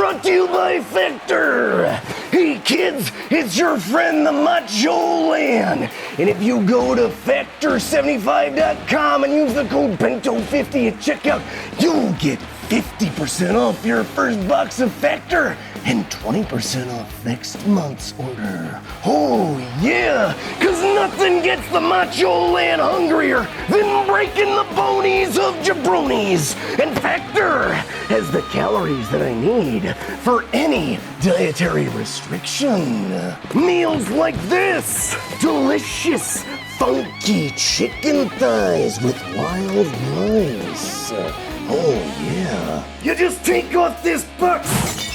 brought to you by Factor. Hey kids, it's your friend the Macho Man. And if you go to Factor75.com and use the code BENTO50 at checkout, you'll get 50% off your first box of Factor and 20% off next month's order. Oh yeah, cause nothing gets the Macho Man hungrier than breaking the bonies of jabronis. And Factor has the calories that I need for any dietary restriction. Meals like this, delicious, funky chicken thighs with wild rice. Oh yeah. You just take off this box,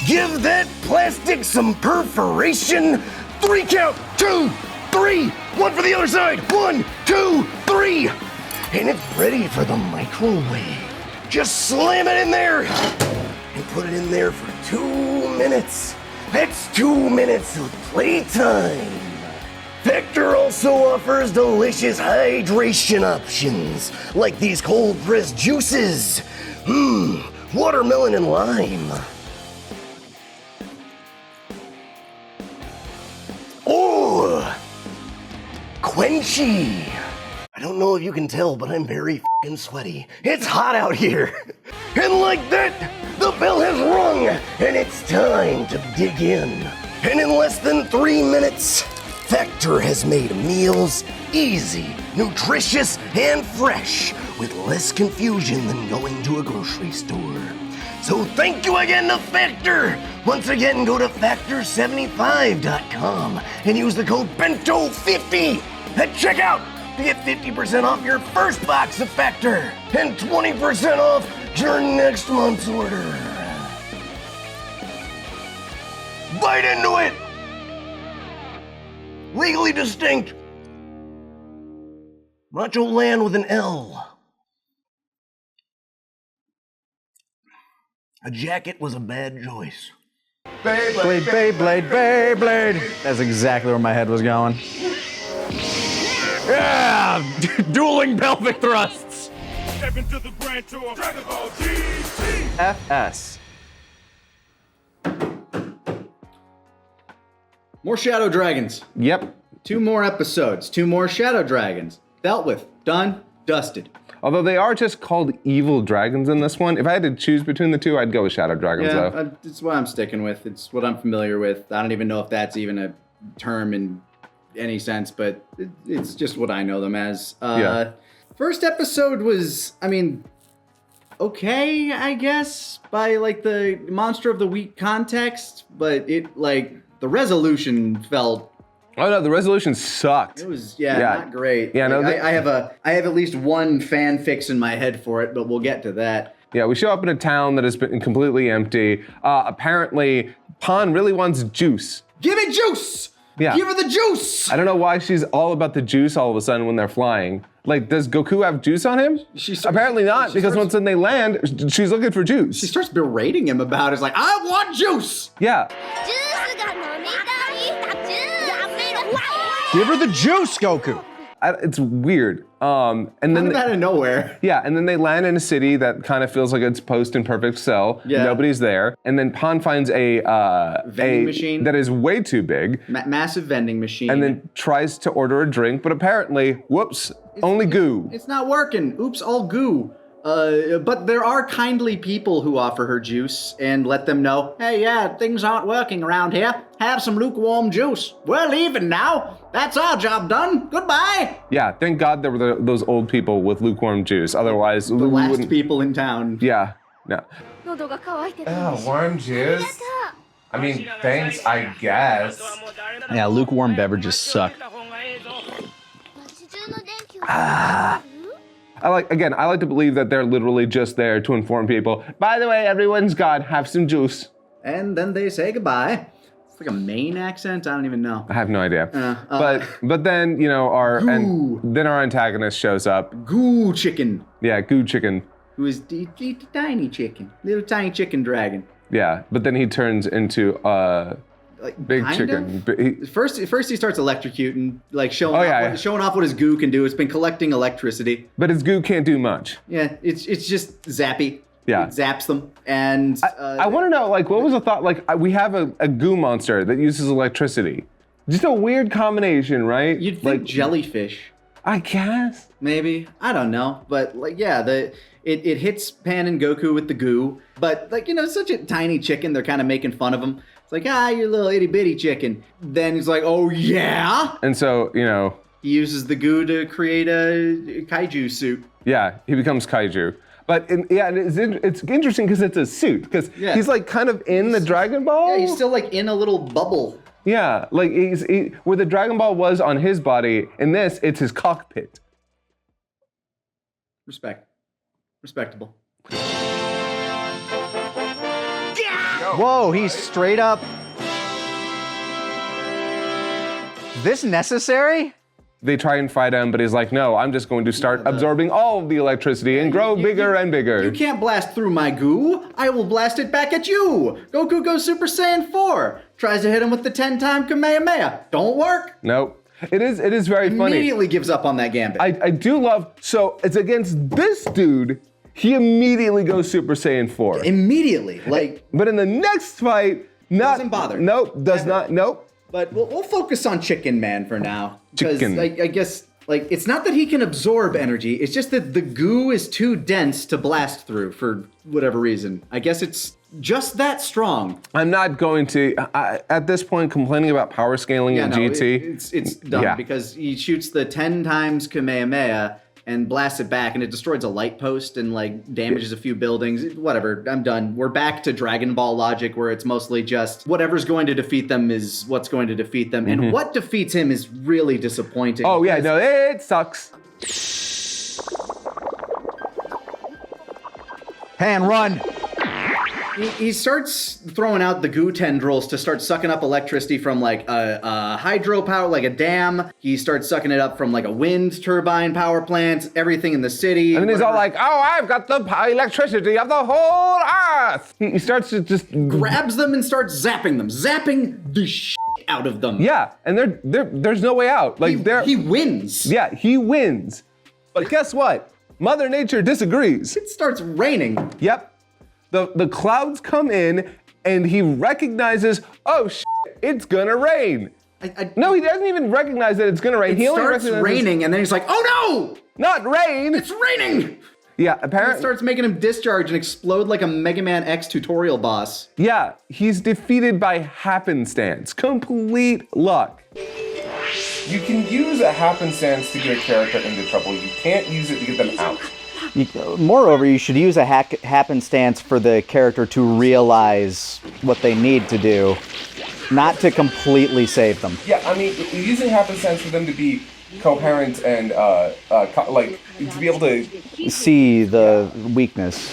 give that plastic some perforation. 3 count, 2, 3, 1 for the other side. 1, 2, 3. And it's ready for the microwave. Just slam it in there and put it in there for 2 minutes. That's 2 minutes of playtime. Factor also offers delicious hydration options, like these cold-pressed juices. Watermelon and lime. Oh, quenchy. I don't know if you can tell, but I'm very f***ing sweaty. It's hot out here. And like that, the bell has rung, and it's time to dig in. And in less than 3 minutes, Factor has made meals easy, nutritious, and fresh, with less confusion than going to a grocery store. So thank you again to Factor. Once again, go to Factor75.com and use the code BENTO50 at checkout to get 50% off your first box of Factor and 20% off your next month's order. Bite into it! Legally distinct. Macho Land with an L. A jacket was a bad choice. Beyblade, Beyblade, Beyblade. That's exactly where my head was going. Yeah! Dueling pelvic thrusts. Step into the Grand Tour. Dragon Ball GTFS. More Shadow Dragons. Yep. 2 more episodes. 2 more Shadow Dragons. Dealt with. Done. Dusted. Although they are just called evil dragons in this one. If I had to choose between the two, I'd go with Shadow Dragons, though. It's what I'm sticking with. It's what I'm familiar with. I don't even know if that's even a term in any sense, but it's just what I know them as. Yeah. First episode was, okay, I guess, by like the Monster of the Week context, but it like the resolution felt. Oh no, the resolution sucked. It was not great. Yeah, like, I have at least one fan fix in my head for it, but we'll get to that. Yeah, we show up in a town that has been completely empty. Apparently, Pan really wants juice. Give me juice! Yeah. Give her the juice! I don't know why she's all about the juice all of a sudden when they're flying. Like, does Goku have juice on him? Apparently not, because once they land, she's looking for juice. She starts berating him about it. It's like, I want juice! Yeah. Give her the juice, Goku! It's weird. And then out of nowhere. Yeah, and then they land in a city that kind of feels like it's post in Perfect Cell. Yeah. Nobody's there. And then Pan finds a vending machine that is way too big. Massive vending machine. And then tries to order a drink, but apparently, whoops, only goo. It's not working. Oops, all goo. But there are kindly people who offer her juice and let them know, hey, yeah, things aren't working around here. Have some lukewarm juice. We're leaving now. That's our job done. Goodbye. Yeah, thank God there were those old people with lukewarm juice. Otherwise, the last people in town. Yeah, no. Warm juice? I mean, thanks, I guess. Yeah, lukewarm beverages suck. I like to believe that they're literally just there to inform people, by the way, everyone's gone, have some juice. And then they say goodbye. It's like a Maine accent? I don't even know. I have no idea. But then, our antagonist shows up. Goo Chicken. Yeah, Goo Chicken. Who is the tiny chicken. Little tiny chicken dragon. Yeah, but then he turns into big chicken. First he starts electrocuting, like showing off what his goo can do. It's been collecting electricity. But his goo can't do much. Yeah, it's just zappy. Yeah. Zaps them, and I want to know, like, what was the thought? Like, we have a goo monster that uses electricity. Just a weird combination, right? you'd think like jellyfish, I guess. maybe. I don't know, but like, yeah, it hits Pan and Goku with the goo, but like, such a tiny chicken, they're kind of making fun of him. It's like, you little itty bitty chicken. Then he's like, oh yeah. And so, He uses the goo to create a kaiju suit. yeah, he becomes kaiju. But it's interesting because it's a suit. Because he's like kind of in the Dragon Ball. Yeah, he's still like in a little bubble. Yeah, like where the Dragon Ball was on his body. In this, it's his cockpit. Respectable. Whoa, he's straight up. This necessary? They try and fight him, but he's like, no, I'm just going to start absorbing all of the electricity and grow bigger and bigger. You can't blast through my goo. I will blast it back at you. Goku goes Super Saiyan 4. Tries to hit him with the 10-time Kamehameha. Don't work. Nope. It is very funny. Immediately gives up on that gambit. I do love, so it's against this dude, he immediately goes Super Saiyan 4. Immediately. Like, But in the next fight, doesn't bother. Nope, does not, nope. but we'll focus on Chicken Man for now. Because Chicken. I guess, like, it's not that he can absorb energy. It's just that the goo is too dense to blast through for whatever reason. I guess it's just that strong. I'm not going to, at this point, complaining about power scaling in GT. It's dumb Yeah. because he shoots the 10 times Kamehameha and blasts it back, and it destroys a light post and like damages a few buildings. Whatever, I'm done. We're back to Dragon Ball logic, where it's mostly just whatever's going to defeat them is what's going to defeat them, and what defeats him is really disappointing. Oh yeah, no, it sucks. Pan, run! He starts throwing out the goo tendrils to start sucking up electricity from like a hydropower, like a dam. He starts sucking it up from like a wind turbine power plant, everything in the city. And then he's all like, oh, I've got the electricity of the whole earth. He starts to just grabs them and starts zapping them, zapping the shit out of them. Yeah, and there's no way out. Like he wins. Yeah, he wins. But guess what? Mother Nature disagrees. It starts raining. Yep. The clouds come in and he recognizes, oh shit, it's gonna rain. No, he doesn't even recognize that it's gonna rain. He only starts raining and then he's like, oh no! Not rain! It's raining! Yeah, apparently. It starts making him discharge and explode like a Mega Man X tutorial boss. Yeah, he's defeated by happenstance. Complete luck. You can use a happenstance to get a character into trouble. You can't use it to get them out. Moreover, you should use a happenstance for the character to realize what they need to do, not to completely save them. Yeah, I mean, using happenstance for them to be coherent and like to be able to See the weakness.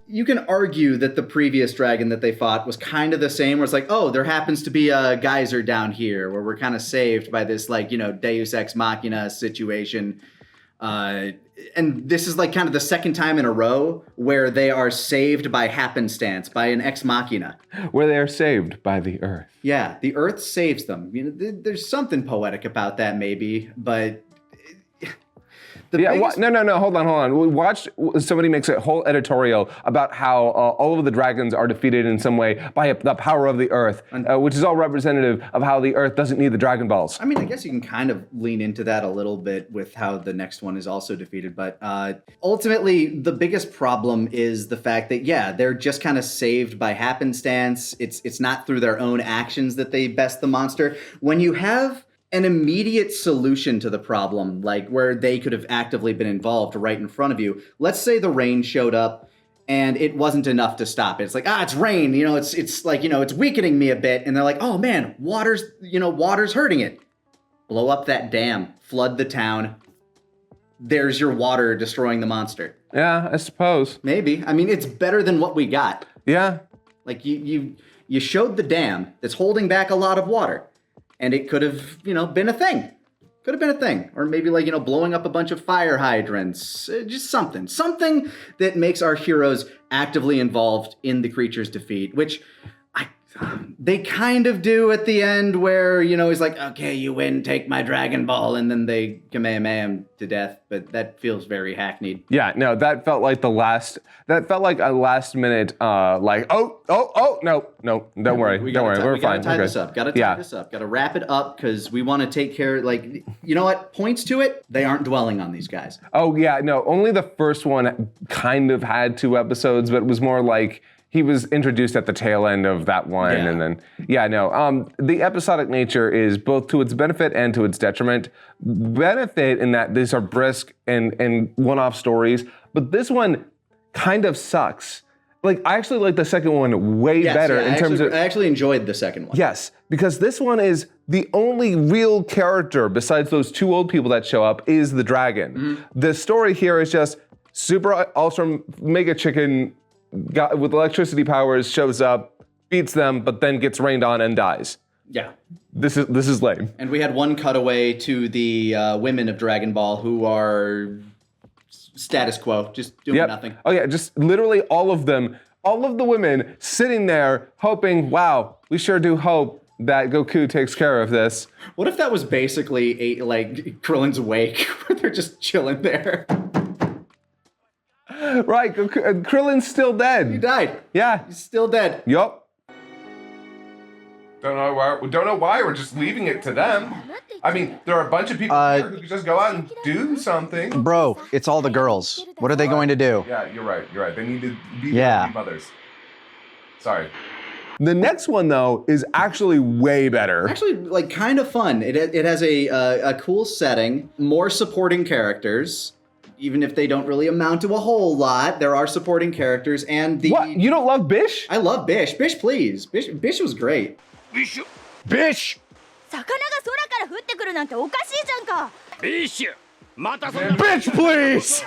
You can argue that the previous dragon that they fought was kind of the same, where it's like, oh, there happens to be a geyser down here where we're kind of saved by this, like, Deus Ex Machina situation. And this is like kind of the second time in a row where they are saved by happenstance, by an ex machina. Where they are saved by the earth. Yeah, the earth saves them. There's something poetic about that maybe, but... No, hold on. We watched, somebody makes a whole editorial about how all of the dragons are defeated in some way by the power of the earth, which is all representative of how the earth doesn't need the Dragon Balls. I mean, I guess you can kind of lean into that a little bit with how the next one is also defeated, but ultimately, the biggest problem is the fact that, yeah, they're just kind of saved by happenstance. It's not through their own actions that they best the monster. When you have an immediate solution to the problem, like where they could have actively been involved right in front of you. Let's say the rain showed up and it wasn't enough to stop it. It's like, it's rain, it's like, it's weakening me a bit. And they're like, oh man, water's hurting it. Blow up that dam, flood the town. There's your water destroying the monster. Yeah, I suppose. Maybe. I mean, it's better than what we got. Yeah. Like you showed the dam that's holding back a lot of water. And it could have, been a thing. Could have been a thing. Or maybe like, blowing up a bunch of fire hydrants. Just something. Something that makes our heroes actively involved in the creature's defeat. Which, They kind of do at the end where, he's like, okay, you win, take my Dragon Ball, and then they Kamehameha him to death, but that feels very hackneyed. Yeah, no, that felt like a last minute, no, don't worry, we're fine. Gotta tie this up, gotta wrap it up, because we want to take care, you know what, points to it, they aren't dwelling on these guys. Oh yeah, no, only the first one kind of had 2 episodes, but it was more like, he was introduced at the tail end of that one, and then, the episodic nature is both to its benefit and to its detriment. Benefit in that these are brisk and one-off stories, but this one kind of sucks. Like, I actually like the second one way better in terms of... I actually enjoyed the second one. Yes, because this one is the only real character besides those 2 old people that show up is the dragon. Mm-hmm. The story here is just super awesome mega chicken with electricity powers shows up, beats them, but then gets rained on and dies. Yeah. This is lame. And we had one cutaway to the women of Dragon Ball who are status quo, just doing nothing. Oh yeah, just literally all of them, all of the women sitting there hoping, wow, we sure do hope that Goku takes care of this. What if that was basically Krillin's wake, where they're just chilling there? Right, Krillin's still dead. He died. Yeah. He's still dead. Yup. Don't know why. We're just leaving it to them. I mean, there are a bunch of people here who could just go out and do something. Bro, it's all the girls. What are they going to do? Yeah, you're right. They need to be mothers. Sorry. The next one, though, is actually way better. Actually, kind of fun. It has a cool setting, more supporting characters. Even if they don't really amount to a whole lot, there are supporting characters, and the... What? You don't love Bish? I love Bish. Bish, please. Bish was great. Bish! 魚が空から降ってくるなんておかしいじゃんか。Bitch, please!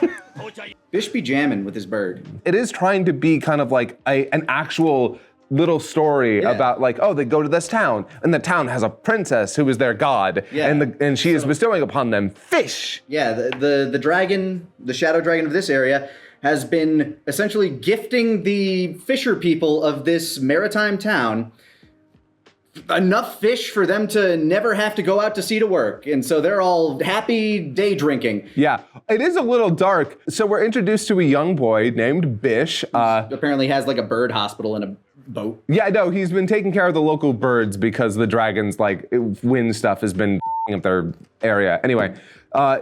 Bish be jamming with his bird. It is trying to be kind of like an actual little story about they go to this town, and the town has a princess who is their god, and she is bestowing upon them fish. Yeah, the dragon, the shadow dragon of this area, has been essentially gifting the fisher people of this maritime town enough fish for them to never have to go out to sea to work. And so they're all happy day drinking. Yeah, it is a little dark. So we're introduced to a young boy named Bish. Apparently has a bird hospital in a boat. Yeah, no, he's been taking care of the local birds because the dragons, wind stuff has been up their area. Anyway,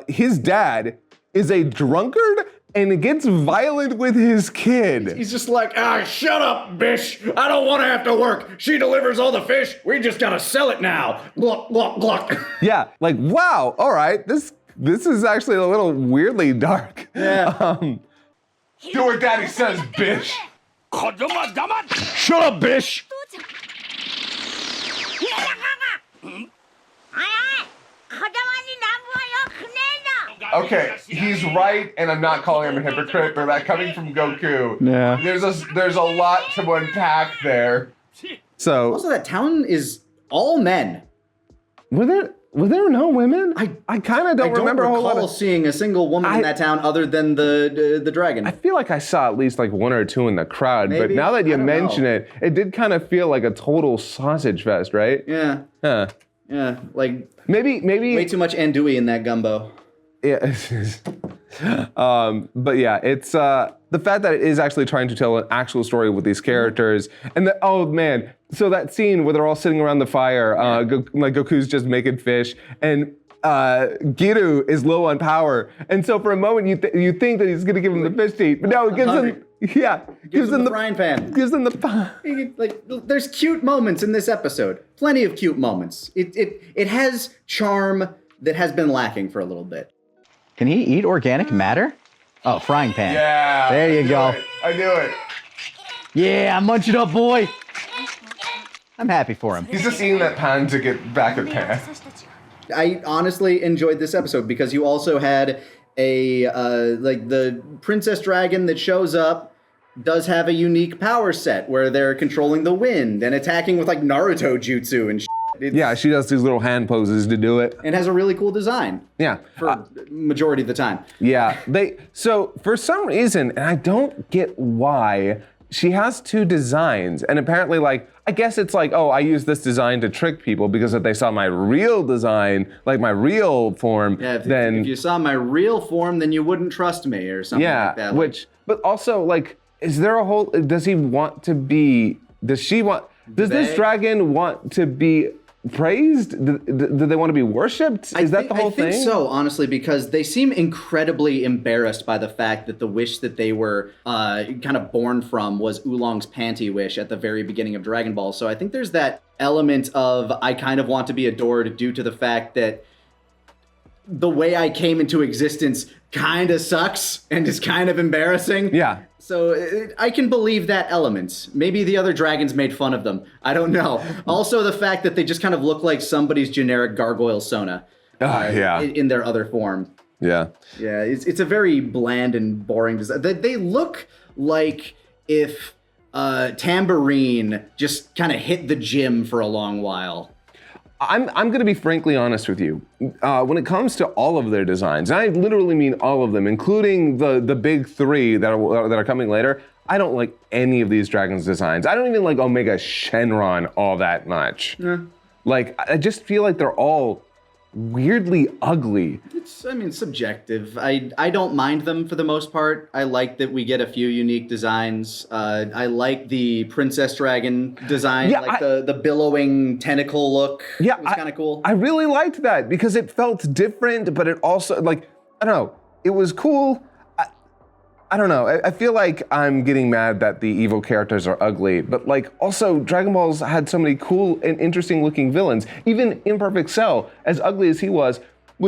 his dad is a drunkard and gets violent with his kid. He's just like, Shut up, Bish! I don't want to have to work. She delivers all the fish. We just gotta sell it now. Gluck, gluck, gluck. Yeah, wow, all right, this is actually a little weirdly dark. Yeah. Do what daddy says, Bish. Shut up, Bish! Okay, he's right, and I'm not calling him a hypocrite, but that coming from Goku, there's a lot to unpack there. So also, that town is all men. Were there no women? I kind of don't remember a whole lot of seeing a single woman in that town other than the dragon. I feel like I saw at least 1 or 2 in the crowd, but now that you mention it, it did kind of feel like a total sausage fest, right? Yeah. Huh. Yeah, maybe way too much andouille in that gumbo. Yeah. But yeah, it's the fact that it is actually trying to tell an actual story with these characters, and so that scene where they're all sitting around the fire, Goku's just making fish, and Giru is low on power, and so for a moment you think that he's gonna give him the fish to eat, but no, it gives him gives him the frying pan. Gives him the there's cute moments in this episode, plenty of cute moments. It has charm that has been lacking for a little bit. Can he eat organic matter? Oh, frying pan. Yeah. There you go. I knew it. Yeah, munch it up, boy. I'm happy for him. He's just eating that pan to get back at Pan. I honestly enjoyed this episode because you also had the princess dragon that shows up does have a unique power set where they're controlling the wind and attacking with Naruto jutsu and shit. Yeah, she does these little hand poses to do it. And has a really cool design. Yeah. For majority of the time. Yeah. So for some reason, and I don't get why, she has 2 designs, and apparently, like, I guess it's like, oh, I use this design to trick people because if they saw my real design, like my real form, then if you saw my real form, then you wouldn't trust me or something like that. But also, like, is there a whole? Does he want to be? Does she want? Does this dragon want to be praised? Do they want to be worshipped? Is that the whole thing? I think so, honestly, because they seem incredibly embarrassed by the fact that the wish that they were kind of born from was Oolong's panty wish at the very beginning of Dragon Ball. So I think there's that element of I kind of want to be adored due to the fact that the way I came into existence kind of sucks and is kind of embarrassing. Yeah. So I can believe that element. Maybe the other dragons made fun of them. I don't know. Also, the fact that they just kind of look like somebody's generic gargoyle Sona in their other form. Yeah. Yeah, it's a very bland and boring design. They look like if Tambourine just kind of hit the gym for a long while. I'm going to be frankly honest with you. When it comes to all of their designs, and I literally mean all of them, including the big 3 that are coming later, I don't like any of these dragons' designs. I don't even like Omega Shenron all that much. Like, I just feel like they're all weirdly ugly. It's subjective. I don't mind them for the most part. I like that we get a few unique designs. I like the Princess Dragon design, the billowing tentacle look. Yeah, it was kind of cool. I really liked that because it felt different, but it also, like, I don't know, it was cool. I don't know. I feel like I'm getting mad that the evil characters are ugly, but like also Dragon Ball's had so many cool and interesting looking villains. Even Imperfect Cell, as ugly as he was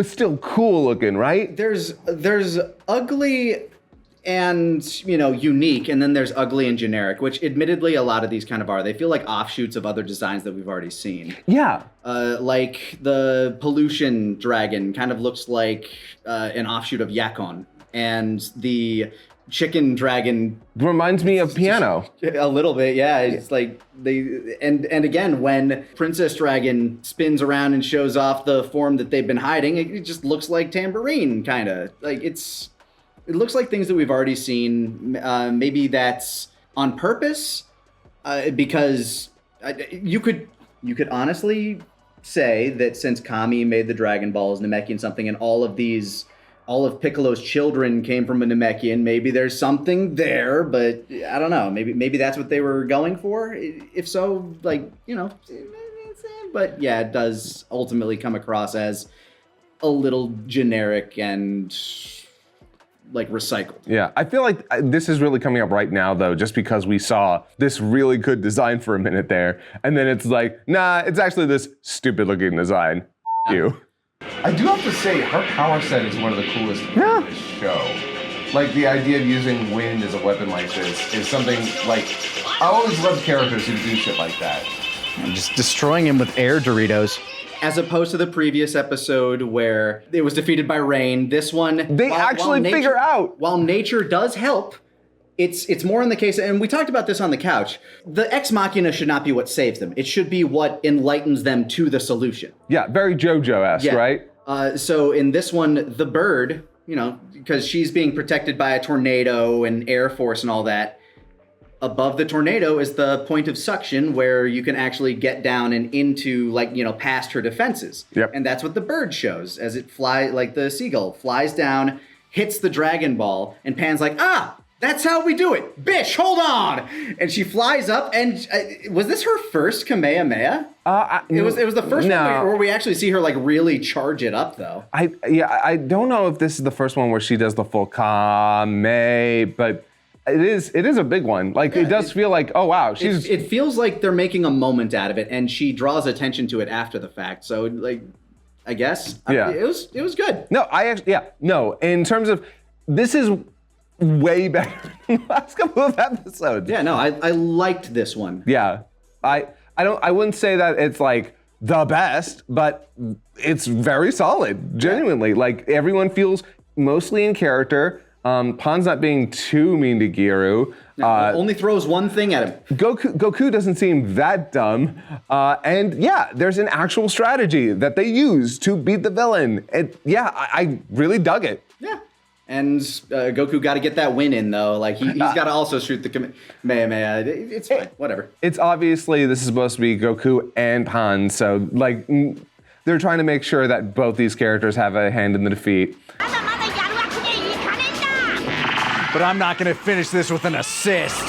still cool looking, right? There's ugly and, unique, and then there's ugly and generic, which admittedly a lot of these kind of are. They feel like offshoots of other designs that we've already seen. Yeah. Like the Pollution Dragon kind of looks like an offshoot of Yakon, and the Chicken Dragon reminds me of Piano. A little bit, yeah. It's like and again, when Princess Dragon spins around and shows off the form that they've been hiding, it just looks like Tambourine, kind of. Like it looks like things that we've already seen. Maybe that's on purpose, because you could honestly say that since Kami made the Dragon Balls, Namekian something, and all of Piccolo's children came from a Namekian. Maybe there's something there, but I don't know. Maybe that's what they were going for. If so, but yeah, it does ultimately come across as a little generic and like recycled. Yeah, I feel like this is really coming up right now though, just because we saw this really good design for a minute there, and then it's like, nah, it's actually this stupid looking design. You. I do have to say, her power set is one of the coolest in this show. Like, the idea of using wind as a weapon like this is something, like, I always love characters who do shit like that. I'm just destroying him with air Doritos. As opposed to the previous episode where it was defeated by rain, this one... They actually figure out! While nature does help, it's more in the case, and we talked about this on the couch, the ex machina should not be what saves them. It should be what enlightens them to the solution. Yeah, very JoJo-esque, right? So in this one, the bird, because she's being protected by a tornado and air force and all that, above the tornado is the point of suction where you can actually get down and into, past her defenses. Yep. And that's what the bird shows as it flies, like the seagull, flies down, hits the Dragon Ball, and Pan's like, that's how we do it. Bish, hold on. And she flies up, and was this her first Kamehameha? It was the first one where we actually see her really charge it up, though. I don't know if this is the first one where she does the full Kame, but it is a big one. It does feel like, oh wow, it feels like they're making a moment out of it, and she draws attention to it after the fact. So I guess it was good. No, in terms of this is way better than the last couple of episodes. Yeah, no, I liked this one. Yeah. I wouldn't say that it's the best, but it's very solid, genuinely. Yeah. Everyone feels mostly in character. Pan's not being too mean to Giru. Only throws one thing at him. Goku doesn't seem that dumb. And yeah, there's an actual strategy that they use to beat the villain. I really dug it. Yeah. And Goku got to get that win in, though. Like, he's got to also shoot the Kamehameha. It's fine. Whatever. It's obviously, this is supposed to be Goku and Han, so, like, they're trying to make sure that both these characters have a hand in the defeat. But I'm not going to finish this with an assist.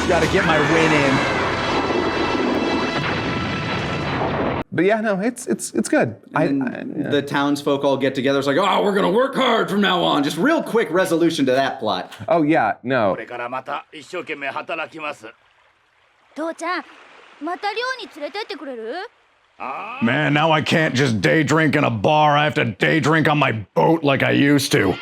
Got to get my win in. But yeah, no, it's good. The townsfolk all get together. It's like, oh, we're going to work hard from now on. Just real quick resolution to that plot. Oh, yeah, no. 父ちゃんまた寮に連れてってくれる Man, now I can't just day drink in a bar. I have to day drink on my boat like I used to.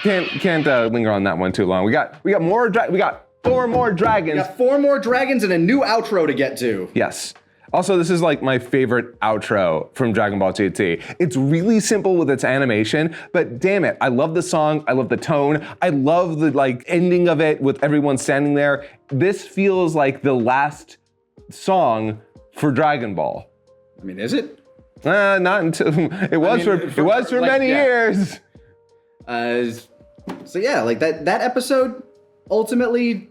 Can't linger on that one too long. We got more. We got 4 more dragons. We got 4 more dragons and a new outro to get to. Yes. Also, this is like my favorite outro from Dragon Ball GT. It's really simple with its animation, but damn it, I love the song, I love the tone, I love the like ending of it with everyone standing there. This feels like the last song for Dragon Ball. I mean, is it? Not until it was for many years. So yeah, like that episode ultimately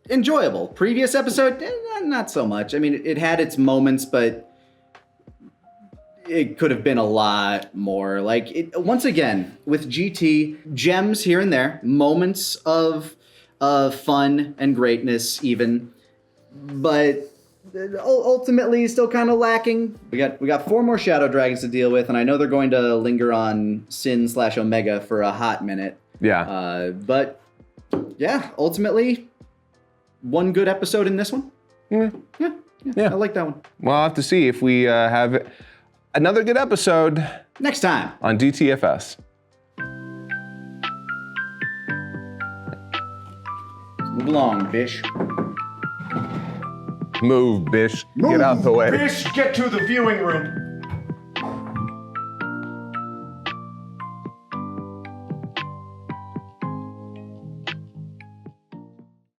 enjoyable. Previous episode, not so much. I mean, it had its moments, but it could have been a lot more. Like, once again, with GT, gems here and there, moments of fun and greatness even, but ultimately still kind of lacking. We got 4 more Shadow Dragons to deal with, and I know they're going to linger on Sin/Omega for a hot minute. Yeah. But yeah, ultimately, one good episode in this one. Yeah. I like that one. Well, I'll have to see if we have another good episode Next time on GTFS. Move along, Bish. Move, Bish. Get out the way. Bish, get to the viewing room.